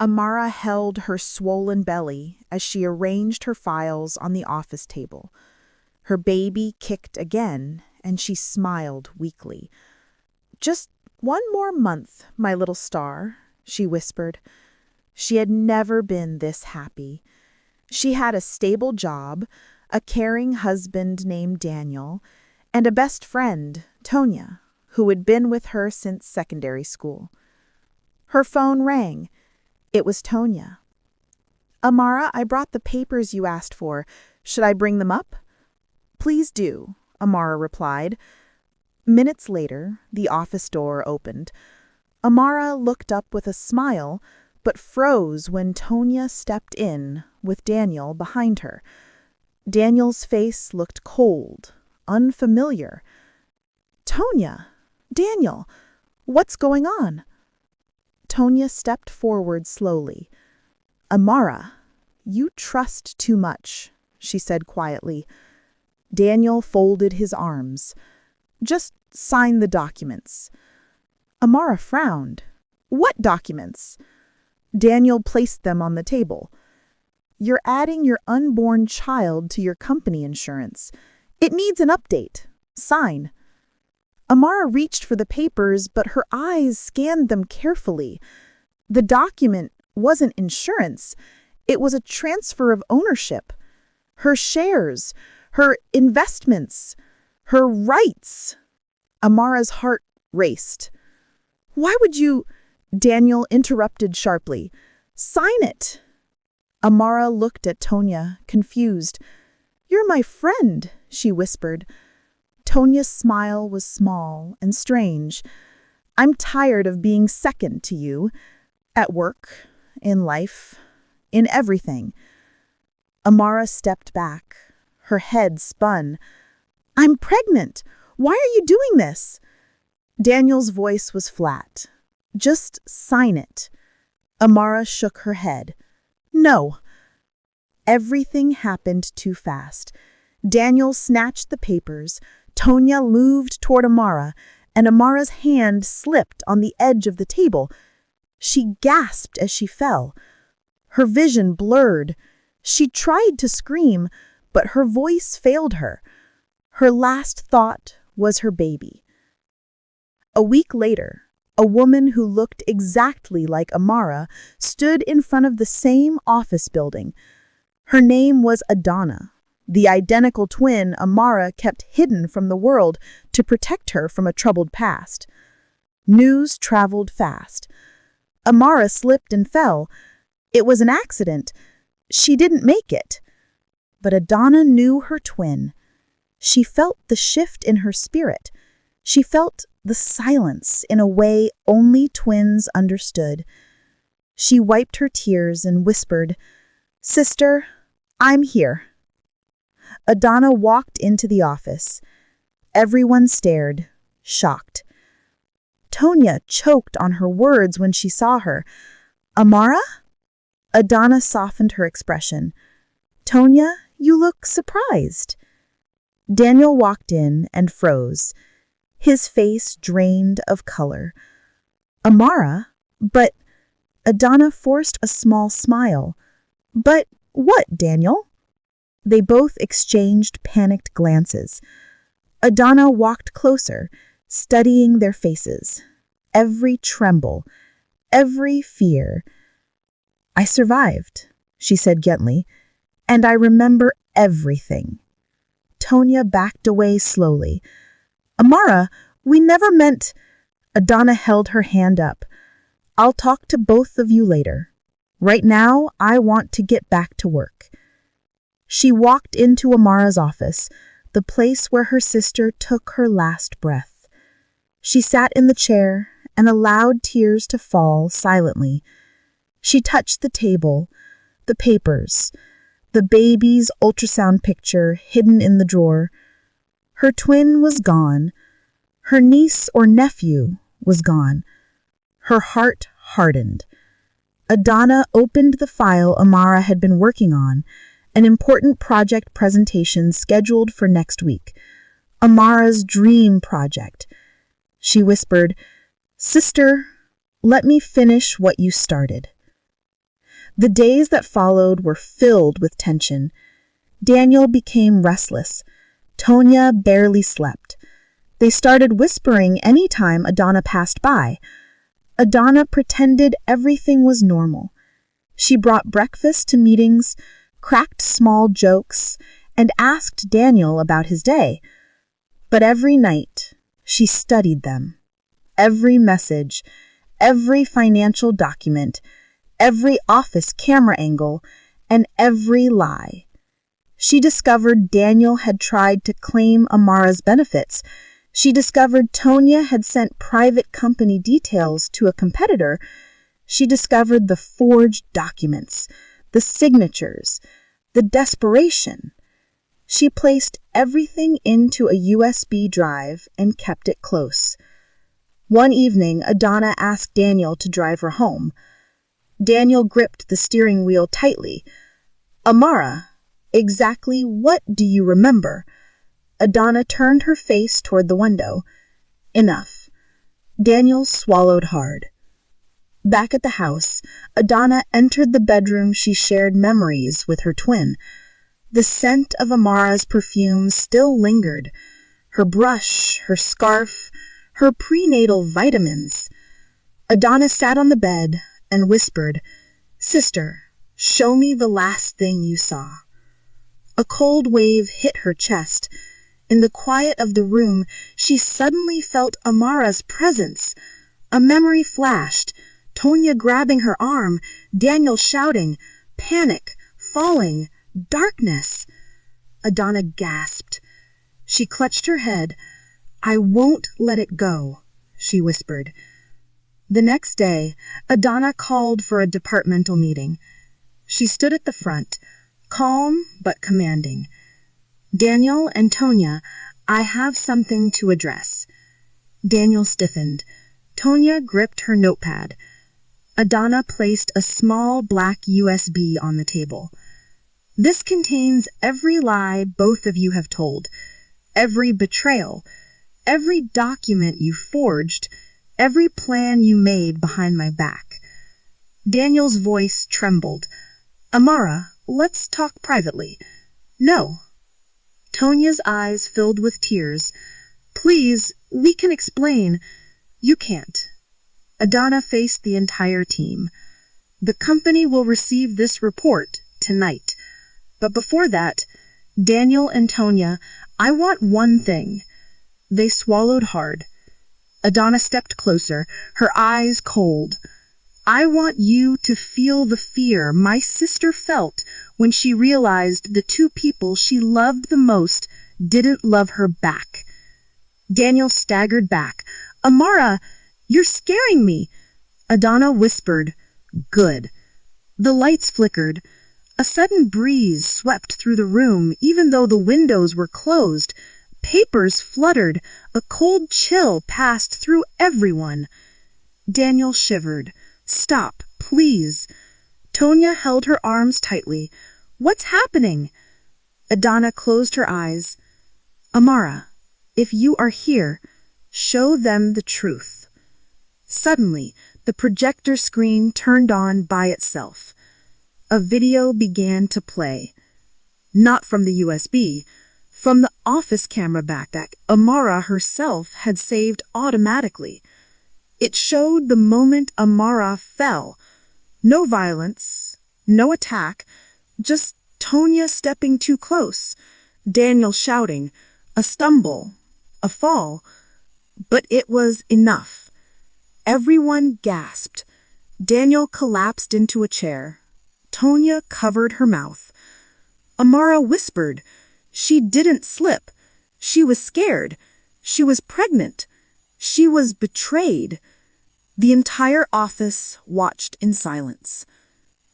Amara held her swollen belly as she arranged her files on the office table. Her baby kicked again, and she smiled weakly. "Just one more month, my little star," she whispered. She had never been this happy. She had a stable job, a caring husband named Daniel, and a best friend, Tonya, who had been with her since secondary school. Her phone rang. It was Tonya. "Amara, I brought the papers you asked for. Should I bring them up?" "Please do," Amara replied. Minutes later, the office door opened. Amara looked up with a smile, but froze when Tonya stepped in with Daniel behind her. Daniel's face looked cold, unfamiliar. "Tonya! Daniel! What's going on?" Tonya stepped forward slowly. "Amara, you trust too much," she said quietly. Daniel folded his arms. "Just sign the documents." Amara frowned. "What documents?" Daniel placed them on the table. "You're adding your unborn child to your company insurance. It needs an update. Sign." Amara reached for the papers, but her eyes scanned them carefully. The document wasn't insurance. It was a transfer of ownership. Her shares, her investments, her rights. Amara's heart raced. "Why would you—" Daniel interrupted sharply. "Sign it." Amara looked at Tonya, confused. "You're my friend," she whispered. Tonya's smile was small and strange. "I'm tired of being second to you. At work, in life, in everything." Amara stepped back. Her head spun. "I'm pregnant. Why are you doing this?" Daniel's voice was flat. "Just sign it." Amara shook her head. "No." Everything happened too fast. Daniel snatched the papers. Tonya moved toward Amara, and Amara's hand slipped on the edge of the table. She gasped as she fell. Her vision blurred. She tried to scream, but her voice failed her. Her last thought was her baby. A week later, a woman who looked exactly like Amara stood in front of the same office building. Her name was Adana, the identical twin Amara kept hidden from the world to protect her from a troubled past. News traveled fast. Amara slipped and fell. It was an accident. She didn't make it. But Adana knew her twin. She felt the shift in her spirit. She felt the silence in a way only twins understood. She wiped her tears and whispered, "Sister, I'm here." Adana walked into the office. Everyone stared, shocked. Tonya choked on her words when she saw her. "Amara?" Adana softened her expression. "Tonya, you look surprised." Daniel walked in and froze. His face drained of color. "Amara? But—" Adana forced a small smile. "But what, Daniel?" They both exchanged panicked glances. Adana walked closer, studying their faces. Every tremble, every fear. "I survived," she said gently, "and I remember everything." Tonya backed away slowly. "Amara, we never meant—" Adana held her hand up. "I'll talk to both of you later. Right now, I want to get back to work." She walked into Amara's office, the place where her sister took her last breath. She sat in the chair and allowed tears to fall silently. She touched the table, the papers, the baby's ultrasound picture hidden in the drawer. Her twin was gone. Her niece or nephew was gone. Her heart hardened. Adana opened the file Amara had been working on, an important project presentation scheduled for next week. Amara's dream project. She whispered, "Sister, let me finish what you started." The days that followed were filled with tension. Daniel became restless. Tonya barely slept. They started whispering any time Adana passed by. Adana pretended everything was normal. She brought breakfast to meetings, cracked small jokes, and asked Daniel about his day. But every night, she studied them. Every message, every financial document, every office camera angle, and every lie. She discovered Daniel had tried to claim Amara's benefits. She discovered Tonya had sent private company details to a competitor. She discovered the forged documents, the signatures, the desperation. She placed everything into a USB drive and kept it close. One evening, Adana asked Daniel to drive her home. Daniel gripped the steering wheel tightly. "Amara, exactly what do you remember?" Adana turned her face toward the window. Enough. Daniel swallowed hard. Back at the house, Adana entered the bedroom she shared memories with her twin. The scent of Amara's perfume still lingered. Her brush, her scarf, her prenatal vitamins. Adana sat on the bed and whispered, "Sister, show me the last thing you saw." A cold wave hit her chest. In the quiet of the room, she suddenly felt Amara's presence. A memory flashed. Tonya grabbing her arm, Daniel shouting, panic, falling, darkness. Adana gasped. She clutched her head. "I won't let it go," she whispered. The next day, Adana called for a departmental meeting. She stood at the front, calm but commanding. "Daniel and Tonya, I have something to address." Daniel stiffened. Tonya gripped her notepad. Adana placed a small black USB on the table. "This contains every lie both of you have told, every betrayal, every document you forged, every plan you made behind my back." Daniel's voice trembled. "Amara, let's talk privately." "No." Tonya's eyes filled with tears. "Please, we can explain." "You can't." Adana faced the entire team. "The company will receive this report tonight. But before that, Daniel and Tonya, I want one thing." They swallowed hard. Adana stepped closer, her eyes cold. "I want you to feel the fear my sister felt when she realized the two people she loved the most didn't love her back." Daniel staggered back. "Amara, you're scaring me." Adana whispered, "Good." The lights flickered. A sudden breeze swept through the room, even though the windows were closed. Papers fluttered. A cold chill passed through everyone. Daniel shivered. "Stop, please." Tonya held her arms tightly. "What's happening?" Adana closed her eyes. "Amara, if you are here, show them the truth." Suddenly, the projector screen turned on by itself. A video began to play. Not from the USB, from the office camera backpack Amara herself had saved automatically. It showed the moment Amara fell. No violence, no attack, just Tonya stepping too close, Daniel shouting, a stumble, a fall. But it was enough. Everyone gasped. Daniel collapsed into a chair. Tonya covered her mouth. Amara whispered. She didn't slip. She was scared. She was pregnant. She was betrayed. The entire office watched in silence.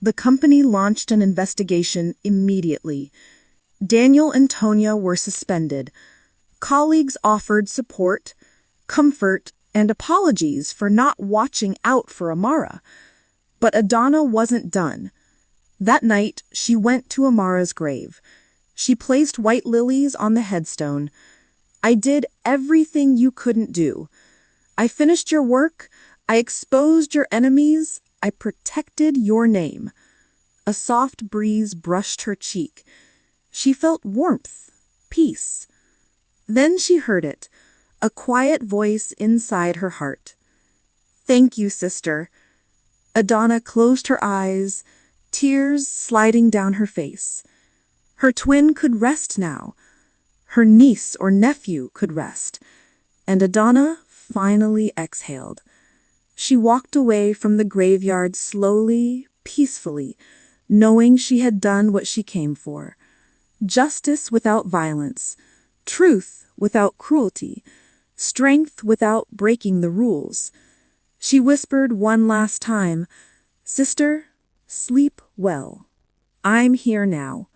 The company launched an investigation immediately. Daniel and Tonya were suspended. Colleagues offered support, comfort, and apologies for not watching out for Amara. But Adana wasn't done. That night, she went to Amara's grave. She placed white lilies on the headstone. "I did everything you couldn't do. I finished your work. I exposed your enemies. I protected your name." A soft breeze brushed her cheek. She felt warmth, peace. Then she heard it, a quiet voice inside her heart. "Thank you, sister." Adana closed her eyes, tears sliding down her face. Her twin could rest now. Her niece or nephew could rest. And Adana finally exhaled. She walked away from the graveyard slowly, peacefully, knowing she had done what she came for. Justice without violence, truth without cruelty, strength without breaking the rules. She whispered one last time, "Sister, sleep well. I'm here now.